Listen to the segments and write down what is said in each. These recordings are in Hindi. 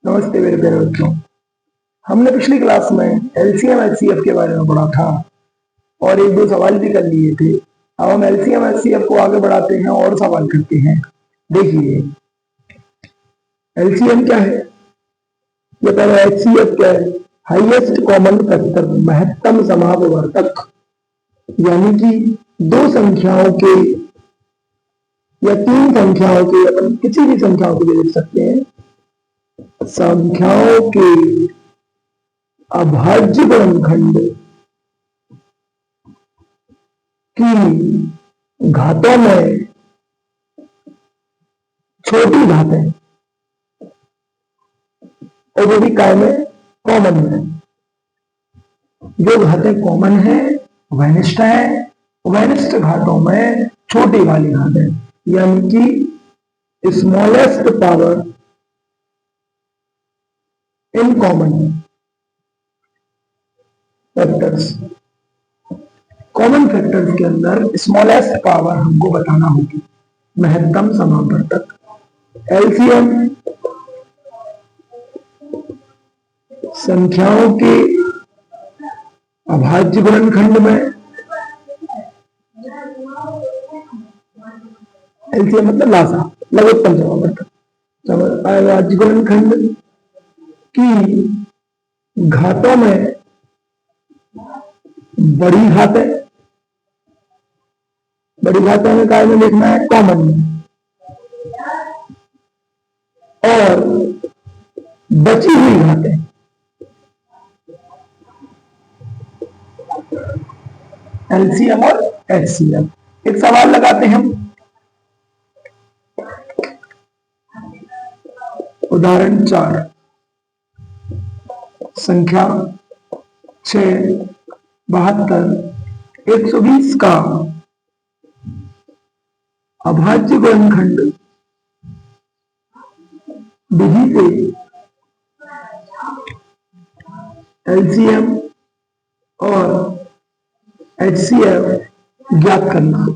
नमस्ते मेरे प्यारे बच्चों। हमने पिछली क्लास में एलसीएम एचसीएफ के बारे में पढ़ा था और एक दो सवाल भी कर लिए थे। अब हम एलसीएम एचसीएफ को आगे बढ़ाते हैं और सवाल करते हैं। देखिए एलसीएम क्या है, ये पहले एचसीएफ क्या है। हाईएस्ट कॉमन फैक्टर, महत्तम समापवर्तक, यानी कि दो संख्याओं के या तीन संख्याओं के, अपन किसी भी संख्याओं को भी लिख सकते हैं, संख्याओं के अभाज्य गुणनखंड की घातों में छोटी घातें, और वो भी काय में, कॉमन में। जो घातें कॉमन है वैनिष्ट है, वैनिष्ट घातों में छोटी वाली घातें, यानी कि smallest power in common factors. Common factors के अंदर स्मॉलेस्ट पावर हमको बताना होगी, महत्तम समापवर्तक। एलसीएम संख्याओं के अभाज्य गुणनखंड में, एलसीएम मतलब लासा, लघुत्तम समापवर्तक, अभाज्य गुणनखंड की घातों में बड़ी घातें, बड़ी घातों में काय में लिखना है, कॉमन में, और बची हुई घातें एलसीएम और एचसीएफ। एक सवाल लगाते हैं हम, उदाहरण 4, संख्या 6, 72, 120 का अभाज्य गुणनखंड विधि से एलसीएम और एचसीएफ ज्ञात करना।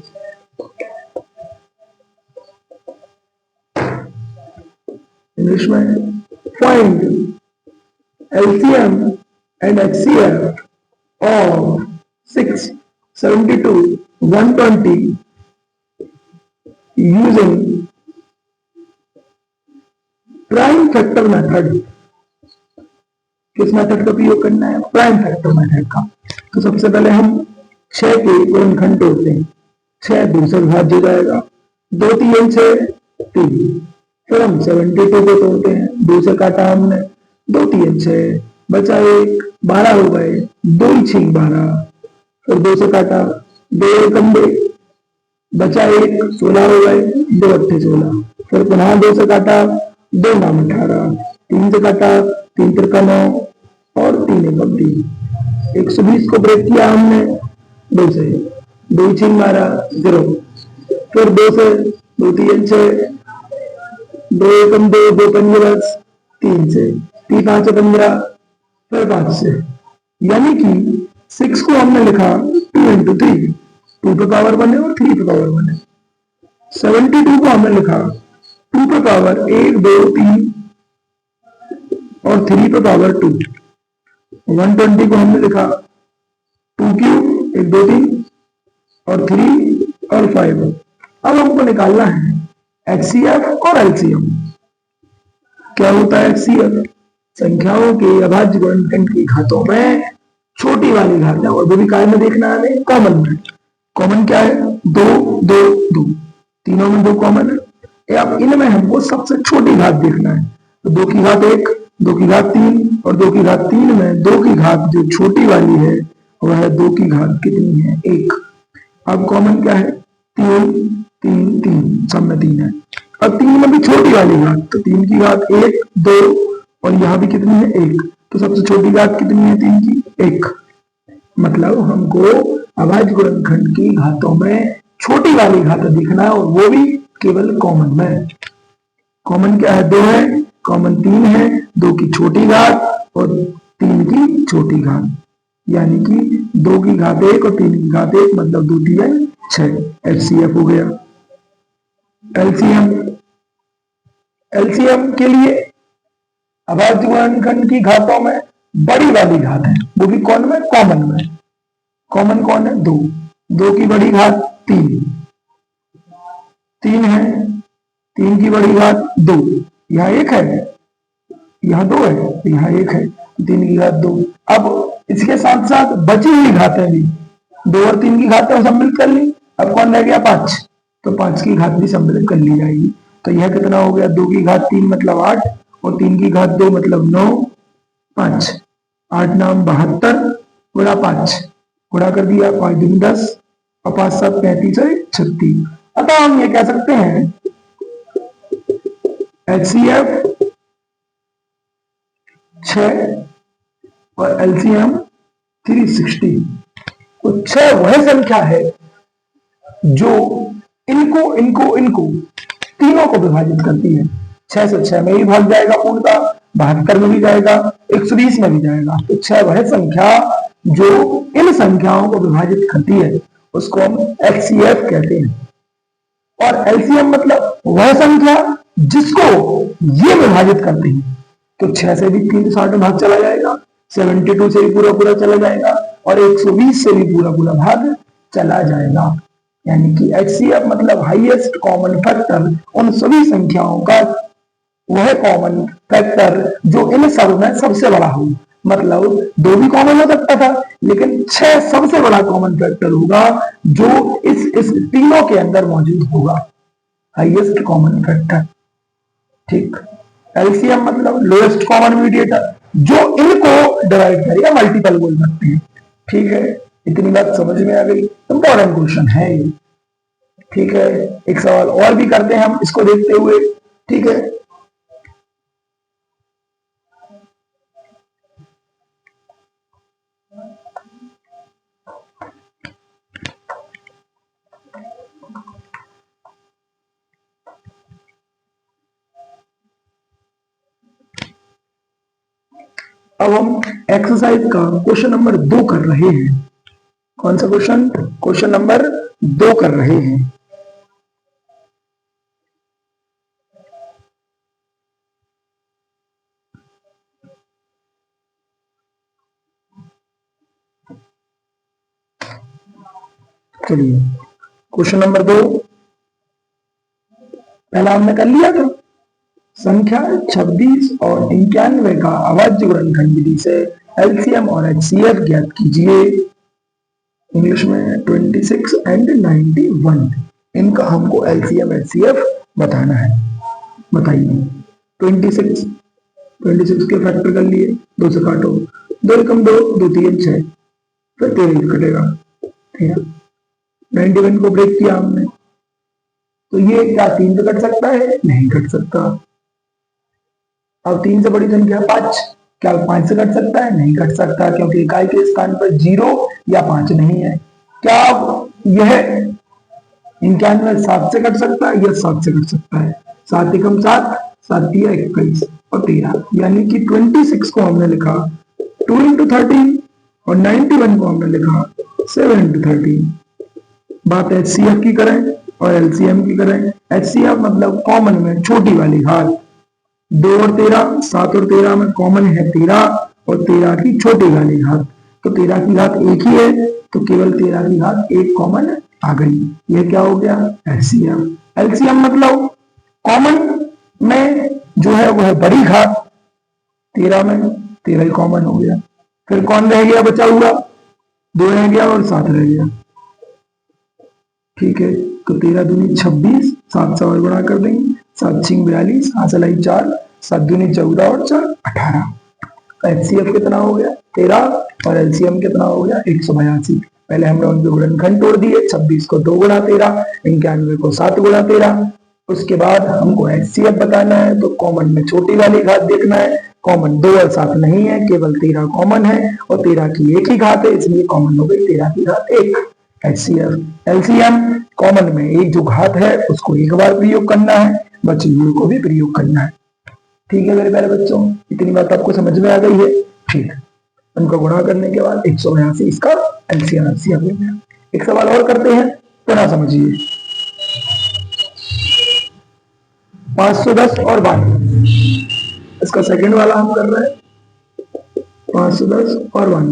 इंग्लिश में, find LCM and HCF of 6, 72, 120 using prime factor method. किस मेथड का उपयोग करना है? प्राइम फैक्टर मेथड का। तो सबसे पहले हम 6 के गुणनखंड तोड़ते हैं। 6 2 से विभाज्य हो जाएगा, 2 3 6 3। फिर हम 72 को तोड़ते हैं, 2 से काटा हमने, 2 3 6, बचा 1, 12 हो गए, 2 6 12। फिर 2 से काटा, 2 1 2, बचा 1, 16 हो गए, 2 8 16। फिर पुनः 2 से काटा, 2 9 18, 3 से काटा, 3 3 9 और 3 1 3। 120 को ब्रेक किया हमने 2 से, 2 6 12 0। फिर 2 से, 2 3 6, 2 1 2, 2 5 10, 3 से, 3 5 15, फिर 5 से, यानी कि 6 को हमने लिखा 2 into 3, 2 पे पावर 1 है और 3 पे पावर 1 है। 72 को हमने लिखा 2 पे पावर 1 2 3 और 3 पे पावर 2। 120 को हमने लिखा 2 क्यूब 1 2 3 और 3 और 5। अब हमको निकालना है एचसीएफ और एलसीएम। क्या होता है एचसीएफ? संख्याओं के अभाज्य गुणनखंड की घातों में छोटी वाली घातें, और वो भी काय में देखना है हमें, कॉमन में। कॉमन क्या है? 2 2 2, तीनों में 2 कॉमन है। अब इनमें हमको सबसे छोटी घात देखना है। तो 2 की घात 1, 2 की घात 3 और 2 की घात 3 में 2 की घात जो छोटी वाली है वह 2 की घात कितनी है? 1। अब कॉमन क्या है? 3 3 3, सब में 3 है। अब 3 में भी छोटी वाली घात, तो 3 की घात 1 2 और यहां भी कितनी है? 1। तो सबसे छोटी घात कितनी है 3 की? 1। मतलब हमको अभाज्य गुणनखंड की घातों में छोटी वाली घात दिखना है, और वो भी केवल कॉमन में। कॉमन क्या है? 2 है, कॉमन 3 है, 2 की छोटी घात और 3 की छोटी घात, यानी कि 2 की घात 1 और 3 की घात 1, मतलब 2 3 6। एचसीएफ हो गया। एलसीएम, एलसीएम के लिए अभाज्य गुणनखंड की घातों में बड़ी वाली घात है, वो भी कौन में? कॉमन में। कॉमन कौन है? 2। 2 की बड़ी घात 3, 3 है, 3 की बड़ी घात 2, यहाँ 1 है, यहाँ 2 है, यहाँ 1 है, 3 की घात 2। अब इसके साथ साथ बची हुई घातें भी 2 और 3 की घातें सम्मिलित कर ली। अब कौन रह गया? 5। तो 5 की घात भी सम्मिलित कर ली जाएगी। तो यह कितना हो गया? 2 की घात 3 मतलब 8 और 3 की घात 2 मतलब 9, 5, 8 नाम 72 गुणा 5, गुणा कर दिया, 5 दूनी 10 और 5 7 35 और 36। अतः हम ये कह सकते हैं HCF 6 और LCM 360। तो 6 वह संख्या है जो इनको तीनों को विभाजित करती है। 6 से 6 में भी भाग जाएगा पूर्णतः, 72 में भी जाएगा, 120 में भी जाएगा। तो 6 वह संख्या जो इन संख्याओं को विभाजित करती है उसको हम HCF कहते हैं। और LCM मतलब वह संख्या जिसको ये विभाजित करते हैं। तो 6 से भी 360 में भाग चला जाएगा, 72 से भी पूरा चला जाएगा और 120 से भी पूरा भाग चला जाएगा। यानी कि HCF मतलब हाईएस्ट कॉमन फैक्टर, उन सभी संख्याओं का वह कॉमन फैक्टर जो इन सब में सबसे बड़ा हो। मतलब 2 भी कॉमन हो सकता था, लेकिन 6 सबसे बड़ा कॉमन फैक्टर होगा जो इस तीनों के अंदर मौजूद होगा, हाईएस्ट कॉमन फैक्टर। ठीक। LCM मतलब लोएस्ट कॉमन मीडिएटर, जो इनको डिवाइड करेगा, मल्टीपल बोल सकते हैं। ठीक है, इतनी बात समझ में आ गई। इंपॉर्टेंट क्वेश्चन है ये। ठीक है, एक सवाल और भी करते हैं हम इसको देखते हुए। ठीक है, अब हम एक्सरसाइज का क्वेश्चन नंबर 2 कर रहे हैं। कौन सा क्वेश्चन? क्वेश्चन नंबर 2 कर रहे हैं। चलिए, क्वेश्चन नंबर 2 पहला हमने कर लिया था। संख्या 26 और 91 का अभाज्य गुणनखंड विधि से LCM और HCF ज्ञात कीजिए। इंग्लिश में 26 एंड 91, इनका हमको LCM HCF बताना है। बताइए। 26 के फैक्टर कर लिए, 2 से काटो, 2 एकम 2, 2 3 6, फिर 13 कटेगा 13। 91 को ब्रेक किया हमने, तो ये क्या 3 से कट सकता है? नहीं कट सकता। अब 3 से बड़ी संख्या 5, क्या 5 से कट सकता है? नहीं कट सकता, क्योंकि इकाई के स्थान पर 0 या 5 नहीं है। क्या यह 91 7 से कट सकता है? यह 7 से कट सकता है। 7 एकम 7, 7 तिया 21 और 13, यानी कि 26 को हमने लिखा 2 into 13 और 91 को हमने लिखा 7 into 13। बात HCF की करें और LCM की करें। HCF मतलब कॉमन में छोटी वाली घात, 2 और 13, 7 और 13 में कॉमन है 13 और 13 की छोटी वाली घात। तो 13 की घात 1 ही है, तो केवल 13 की घात 1 कॉमन आ गई। यह क्या हो गया? LCM। LCM मतलब कॉमन में जो है वह बड़ी घात, 13 में 13 ही कॉमन हो गया। फिर कौन रह गया बचा हुआ? 2 रह गया और 7 रह गया। ठीक है, तो 13 दूनी 26, 7 से और गुणा कर देंगे, 7 6 42, 8 4, 7 दूनी 14 और 4 18। HCF कितना हो गया? 13 और LCM कितना हो गया? 182। पहले हमने उनके गुणनखंड तोड़ दिए, 26 को 2 गुणा 13, 91 को 7 गुणा 13। उसके बाद हमको HCF बताना है, तो कॉमन में छोटी वाली घात देखना है। कॉमन 2 और 7 नहीं है, केवल 13 कॉमन है और 13 की 1 ही घात है, इसलिए कॉमन हो गई 13 की घात 1। HCF। LCM कॉमन में एक जो घात है उसको एक बार प्रयोग करना है, बची हुई को भी प्रयोग करना है। ठीक है मेरे प्यारे बच्चों, इतनी बात आपको समझ में आ गई है। ठीक, उनका गुणा करने के बाद 182 इसका LCM HCF हो गया। एक सवाल और करते हैं, पुनः समझिए। 510 और 12, इसका सेकंड वाला हम कर रहे हैं 510 और 1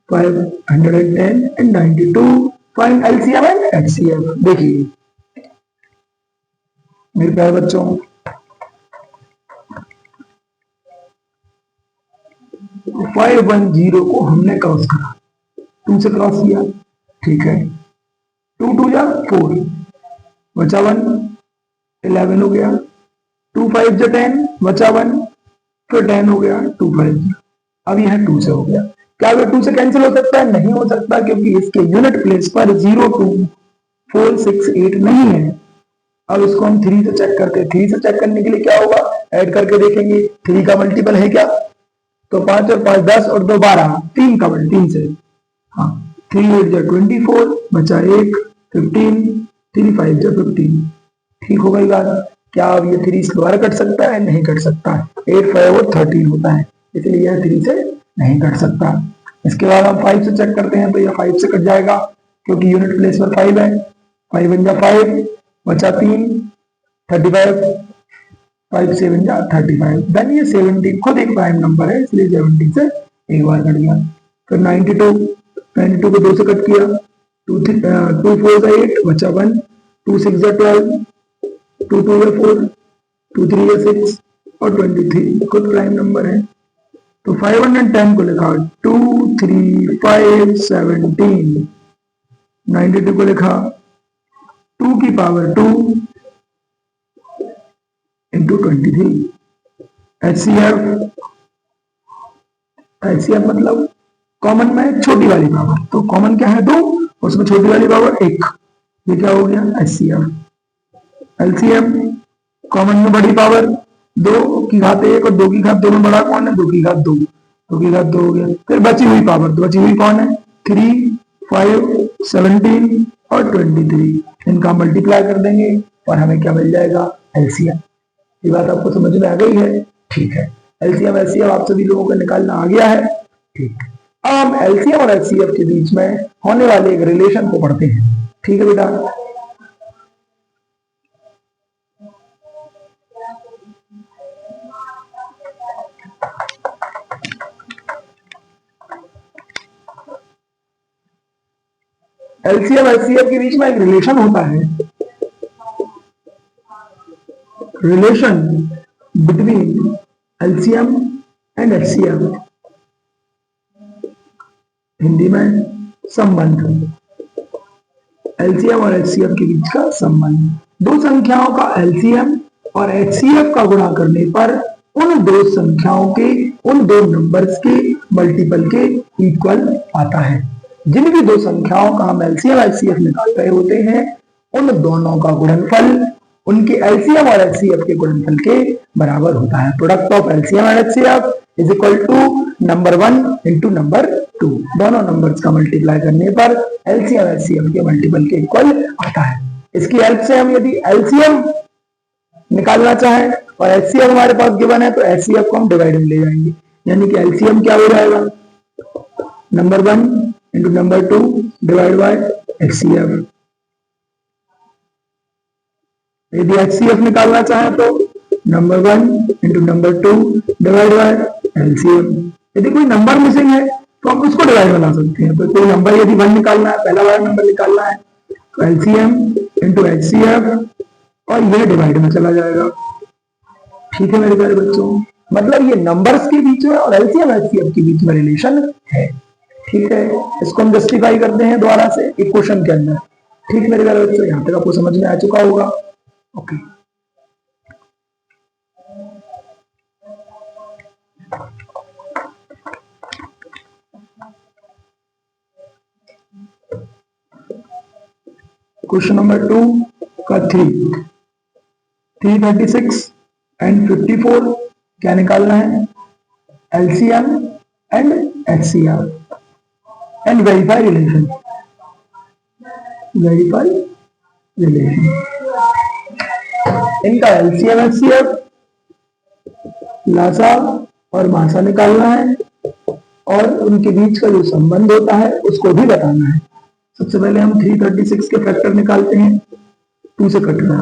510 and 92 find LCM and HCF. देखिए मेरे प्यारे बच्चों, 510 को हमने क्रॉस करा, 2 से क्रॉस किया, ठीक है, 2 2 जा 4 बचा 1, 11 हो गया, 2 5 जा 10 बचा 1, फिर 10 हो गया, 2 5 अब यह 2 से हो गया। क्या ये 2 से कैंसिल हो सकता है? नहीं हो सकता, क्योंकि इसके यूनिट प्लेस पर 0 2 4 6 8 नहीं है। अब इसको हम 3 से चेक करते हैं। 3 से चेक करने के लिए क्या होगा, ऐड करके देखेंगे 3 का मल्टीपल है क्या, तो 5 और 5 10 और 2 12, 3 का मल्टीपल 3 से, हाँ 3 8 जा 24 बचा 1 15, 3 5 जा 15, ठीक हो गई बात। क्या अब ये 3 से दोबारा कट सकता है? नहीं कट सकता, 8 5 और 13 होता है, इसलिए यह 3 से नहीं कट सकता। इसके बाद हम 5 से चेक करते हैं, तो यह 5 से कट जाएगा, क्योंकि यूनिट प्लेस पर 5 है। 5 1 जा 5 बचा 3 35, 5 7 जा 35, देन ये 17 खुद एक प्राइम नंबर है, इसलिए 17 से एक बार कट गया। फिर 92 को 2 से कट किया, 2 4 जा 8 बचा 1, 2 6 जा 12, 2 2 जा 4, 2 3 जा 6 और 23 खुद प्राइम नंबर है। तो 510 को लिखा 2 3 5 17, 92 को लिखा 2 की पावर 2 इंटू 23। एचसीएफ मतलब कॉमन में छोटी वाली पावर, तो कॉमन क्या है 2, उसमें छोटी वाली पावर 1, ये क्या हो गया एचसीएफ। एलसीएम कॉमन में बड़ी पावर 2 की घात 1 और 2 की घात दोनों बड़ा कौन है, 2 की घात 2, 2 की घात 2 हो गया। फिर बची हुई पावर, तो बची हुई कौन है 3 5 17 और 23, इनका मल्टीप्लाई कर देंगे और हमें क्या मिल जाएगा एलसीएम। ये बात आपको समझ में आ गई है? ठीक है, एलसीएम एचसीएफ आप सभी लोगों को निकालना आ गया है। ठीक, अब हम एलसीएम और एचसीएफ के बीच में होने वाले एक रिलेशन को पढ़ते हैं। ठीक है बेटा, एलसीएम एचसीएफ के बीच में एक रिलेशन होता है, relation between LCM and HCF, Hindi में संबंध, एलसीएम और एचसीएफ के बीच का संबंध। दो संख्याओं का एलसीएम और एचसीएफ का गुणा करने पर उन दो संख्याओं के, उन दो नंबर्स के मल्टीपल के इक्वल आता है। जिन भी दो संख्याओं का हम एलसीएम एचसीएफ निकाल रहे होते हैं, उन दोनों का गुणनफल उनके एलसीएम और एचसीएफ के गुणनफल के बराबर होता है। Product of LCM and HCF is equal to number 1 into number 2, दोनों नंबर्स का मल्टीप्लाई करने पर एलसीएम एचसीएफ के मल्टीपल के इक्वल आता है। इसकी हेल्प से हम यदि एलसीएम निकालना चाहें और एचसीएफ हमारे पास गिवन है, तो एचसीएफ को हम डिवाइड में ले जाएंगे, यानी कि एलसीएम क्या हो जाएगा number 1 into number 2 divide by HCF. यदि एचसीएफ निकालना चाहे तो number 1 into number 2 divide by LCM. यदि कोई नंबर मिसिंग है तो हम उसको डिवाइड बना सकते हैं। तो कोई नंबर यदि 1 निकालना है, पहला वाला नंबर निकालना है, तो एलसीएम इंटू एचसीएफ और यह डिवाइड में चला जाएगा। ठीक है मेरे प्यारे बच्चों, मतलब ये नंबर्स के बीच में और एलसीएम एचसीएफ के बीच में रिलेशन है। ठीक है, इसको हम जस्टिफाई करते हैं द्वारा से एक क्वेश्चन के अंदर। ठीक मेरे प्यारे बच्चों, यहाँ तक आपको समझ में आ चुका होगा। ओके, क्वेश्चन नंबर 2 का 336 एंड 54 क्या निकालना है, LCM and HCF and verify relation. Verify relation, इनका एलसीएम एचसीएफ लासा और मासा निकालना है और उनके बीच का जो संबंध होता है उसको भी बताना है। सबसे पहले हम 336 के फैक्टर निकालते हैं। 2 से कटना,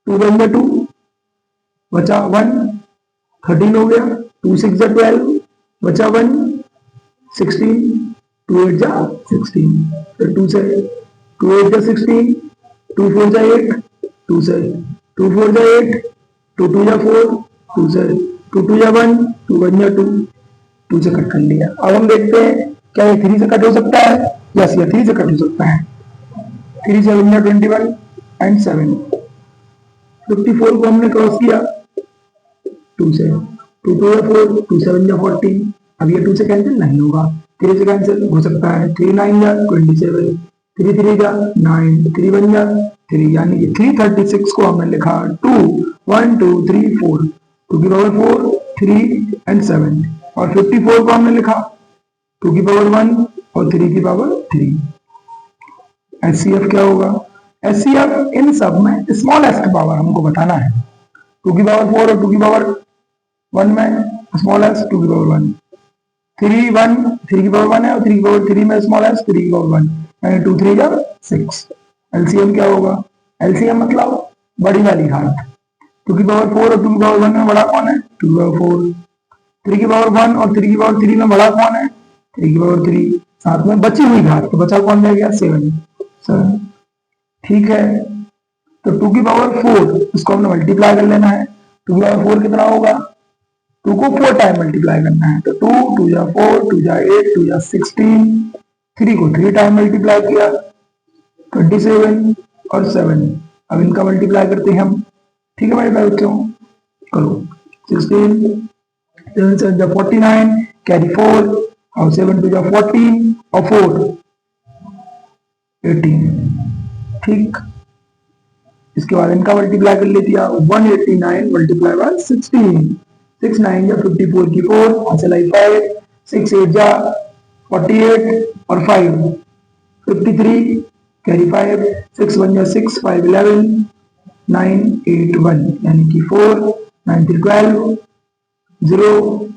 2 1 2, बचा 1, 13 हो गया, 2 6 जा 12, बचा 1, 16, 2 8 जा 16, फिर 2 से 2 8 जा 16, 2 4 जा 8, 2 से 2 4 जा 8, 2 2 जा 4, 2 से 2 2 जा 1, 2 1 जा 2, 2 से कट कर लिया। अब हम देखते हैं क्या ये 3 से कट हो सकता है? यस, ये 3 से कट हो सकता है। 3 7 जा 21 एंड 7, 54 को हमने क्रॉस किया 2 से, 2 2 जा 4, 2 7 जा 14, अब ये 2 से कैंसिल नहीं होगा, 3 से कैंसिल हो सकता है, 3 9 जा 27, 3 3 जा 9, 3 1 जा 3, यानी कि 336 को हमने लिखा 2 1 2 3 4, 2 की पावर 4 3 एंड 7, और 54 को हमने लिखा 2 की पावर 1 और 3 की पावर 3। एचसीएफ क्या होगा? एचसीएफ इन सब में स्मॉल एस की पावर हमको बताना है। 2 की पावर 4 और 2 की पावर 1 में स्मॉल एस 2 की पावर 1, 3 की पावर 1 है और 3 की पावर 3 में स्मॉल एस 3 की पावर 1, यानी 2 3 जा 6। एलसीएम क्या होगा? एलसीएम मतलब बड़ी वाली घात, 2 की पावर 4 और 2 की पावर 1 में बड़ा कौन है? 2 की पावर 4। 3 की पावर 1 और 3 की पावर 3 में बड़ा कौन है? 3 की पावर 3। साथ में बची हुई घात, तो बचा कौन रह गया? 7। ठीक है, तो 2 की पावर 4 इसको हमने मल्टीप्लाई कर लेना है। 2 की पावर 4 कितना होगा? 2 को 4 टाइम मल्टीप्लाई करना है, तो 2 2 जा 4, 2 जा 8, 2 जा 16, 3 को 3 टाइम मल्टीप्लाई किया 27 और 7, अब इनका मल्टीप्लाई करते हैं हम। ठीक है मेरे बच्चों, करो 16, 7 7 जा 49, कैरी 4 और 7 2 जा 14 और 4 18। ठीक, इसके बाद इनका मल्टीप्लाई कर लेती है 189 मल्टीप्लाई बाय 16, 6 9 जा 54 की 4 चलाई 5, 6 8 जा 48 और 5 53, कैरी 5, 6 1 जा 6, 5 11, 9 8 1, यानी कि 4 9 3 12 0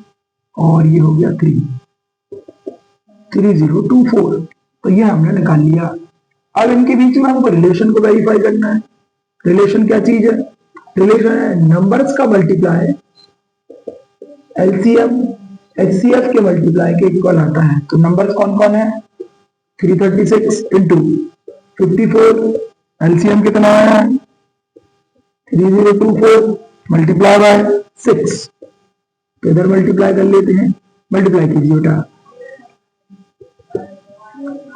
और ये हो गया 3 3024। तो ये हमने निकाल लिया। अब इनके बीच में हमको रिलेशन को वेरीफाई करना है। रिलेशन क्या चीज है? रिलेशन है नंबर्स का मल्टीप्लाई एलसीएम एचसीएफ के मल्टीप्लाई के इक्वल आता है। तो नंबर्स कौन कौन है? 336 इंटू 54, एलसीएम कितना आया? 3024 मल्टीप्लाई बाय 6। तो इधर मल्टीप्लाई कर लेते हैं, मल्टीप्लाई कीजिए बेटा,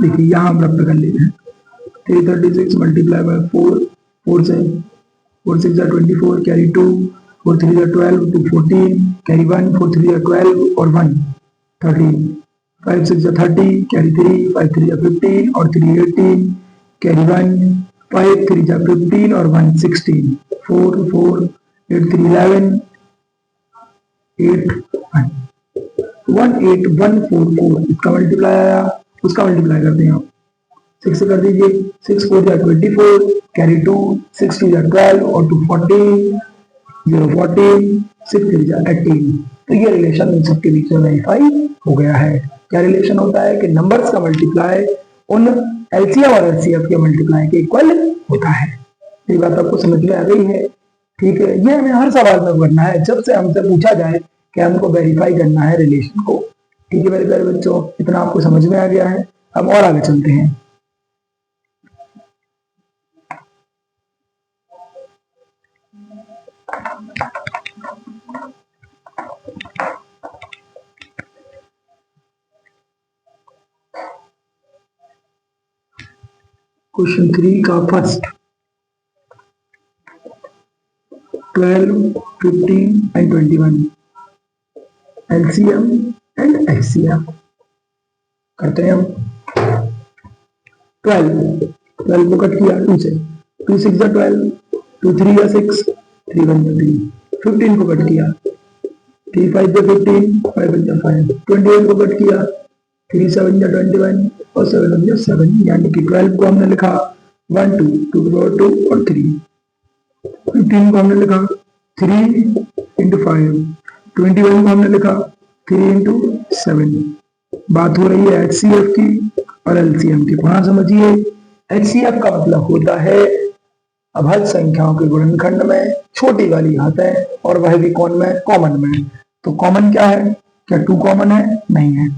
देखिए यहां हम रब्त कर लेते हैं। 336 मल्टीप्लाई बाय 4, 4 से 4 6 जा 24, कैरी 2, 4 3 जा 12, 2 14, कैरी 1, 4 3 जा 12 और 1 13, 5 6 जा 30, कैरी 3, 5 3 जा 15 और 3 18, कैरी 1, 5 3 जा 15 और 1 16, 4 4 8 3 11, 8 1 18144। इसका मल्टीप्लाई आया, उसका मल्टीप्लाई करते हैं आप 6 से कर दीजिए, 6 4 जा 24, कैरी 2, 6 2 जा 12 और 2 14, 0 14, 6 3 जा 18। तो ये रिलेशन इन सबके बीच में वेरीफाई हो गया है। क्या रिलेशन होता है कि नंबर्स का मल्टीप्लाई उन एलसीएम और एचसीएफ के मल्टीप्लाई के इक्वल होता है। ये बात आपको समझ में आ गई है? ठीक है, ये हमें हर सवाल में करना है जब से हमसे पूछा जाए कि हमको वेरीफाई करना है रिलेशन को। ठीक है मेरे प्यारे बच्चों, इतना आपको समझ में आ गया है। अब और आगे चलते हैं। क्वेश्चन 3 का first 12, 15 and 21 LCM and HCF करते हैं हम। 12 को कट किया 2 से, 2 6 जा 12, 2 3 जा 6, 3 1 जा 3। 15 को कट किया 3 5 जा 15, 5 1 जा 5। 28 को कट किया 3 7 जा 21 और 7 1 जा 7, यानी कि 12 को हमने लिखा 1 2 2 की पावर 2 और 3। 15 को हमने लिखा 3 इंटू 5। 21 को हमने लिखा 3 इंटू 7। बात हो रही है एचसीएफ की और एलसीएम की। वहां समझिए, एचसीएफ का मतलब होता है अभाज्य संख्याओं के गुणनखंड में छोटी वाली घात है और वह भी कौन में, कॉमन में। तो कॉमन क्या है, क्या 2 कॉमन है, नहीं है।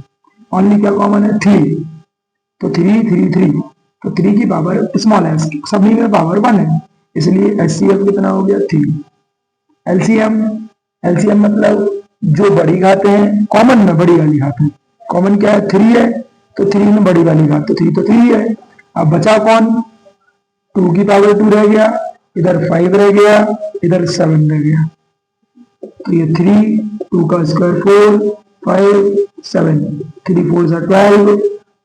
ओनली क्या कॉमन है, 3। तो 3 3 3, तो 3 की पावर स्मॉल है, सभी में पावर 1 है, इसलिए HCF कितना हो गया, 3। एलसीएम, एलसीएम मतलब जो बड़ी घातें हैं, कॉमन में बड़ी वाली घात है, कॉमन क्या है, 3 है, तो 3 में बड़ी वाली घात, तो 3 तो 3 है। अब बचा कौन, 2 की पावर 2 रह गया, इधर 5 रह गया, इधर 7 रह गया, तो ये 3, 2 का स्क्वायर 4, 5 7, 3 4 जा 12,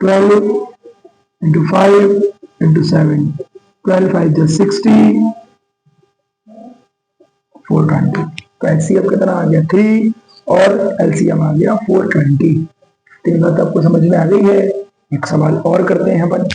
12 इंटू 5 इंटू 7, 12 5 जा 60, 420। तो HCF कितना आ गया, 3 और LCM आ गया 420। तीन बात आपको समझ में आ गई है। एक सवाल और करते हैं अपन।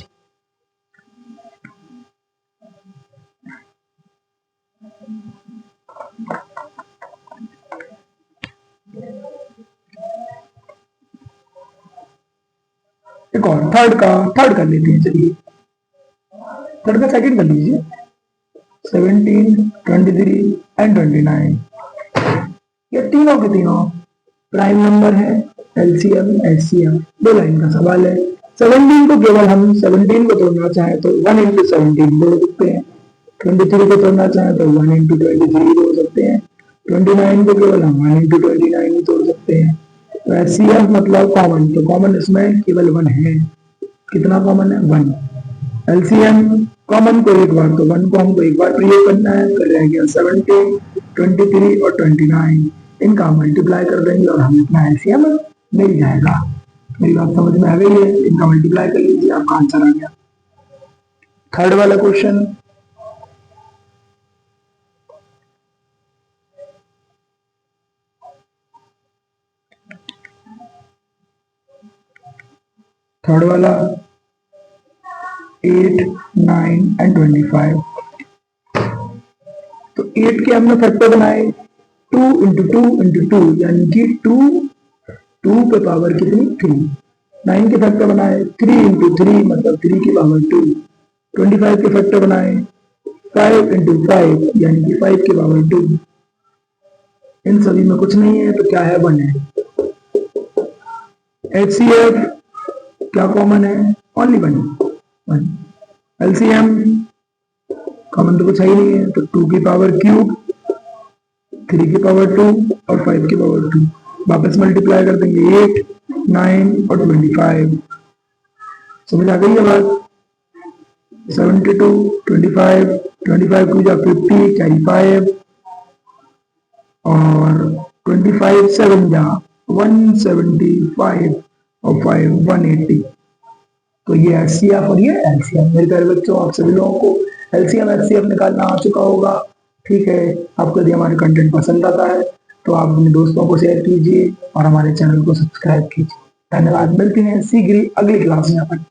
एक और थर्ड कर लेते हैं, चलिए थर्ड का सेकंड कर लीजिए। 17, 23 एंड 29, ये तीनों के तीनों प्राइम नंबर है। LCM HCM दो लाइन का सवाल है। 17 को केवल हम 17 को तोड़ना चाहें तो 1 इंटू 17 तोड़ सकते हैं। 23 को तोड़ना चाहें तो 1 इंटू 23 तोड़ सकते हैं। 29 को केवल हम 1 इंटू 29 ही तोड़ सकते हैं। तो HCF मतलब कॉमन, तो कॉमन इसमें केवल 1 है। कितना कॉमन है, 1। LCM कॉमन को एक बार, तो 1 को हमको एक बार प्रयोग करना है, तो रह गया 17, 23 और 29, इनका मल्टीप्लाई कर देंगे और हमें अपना LCM मिल जाएगा। मेरी बात समझ में आ गई है, इनका मल्टीप्लाई कर लीजिए, आपका आंसर आ गया। थर्ड वाला क्वेश्चन, थर्ड वाला 8, 9 एंड 25। तो 8 के हमने फैक्टर बनाए 2 इंटू 2 इंटू 2, यानी कि 2 पे पावर कितनी, 3। 9 के फैक्टर बनाए 3 इंटू 3, मतलब 3 की पावर 2। 25 के फैक्टर बनाए 5 इंटू 5, यानी कि 5 की पावर 2। इन सभी में कुछ नहीं है, तो क्या है, 1 है। HCF क्या कॉमन है, ओनली 1। LCM कॉमन तो कुछ है ही नहीं है, तो 2 की पावर क्यूब, 3 की पावर 2 और 5 की पावर 2। वापस मल्टीप्लाई कर देंगे 8, 9 और 25। समझ आ गई है बात। 72, 25, 25 टू जा 50, कैरी 5 और 25 7 जा 175 और 5 180। तो ये HCF और ये LCM। मेरे प्यारे बच्चों, आप सभी लोगों को LCM HCF निकालना आ चुका होगा। ठीक है, आपको यदि हमारे कंटेंट पसंद आता है तो आप अपने दोस्तों को शेयर कीजिए और हमारे चैनल को सब्सक्राइब कीजिए। धन्यवाद, मिलते हैं शीघ्र अगली क्लास में अपन।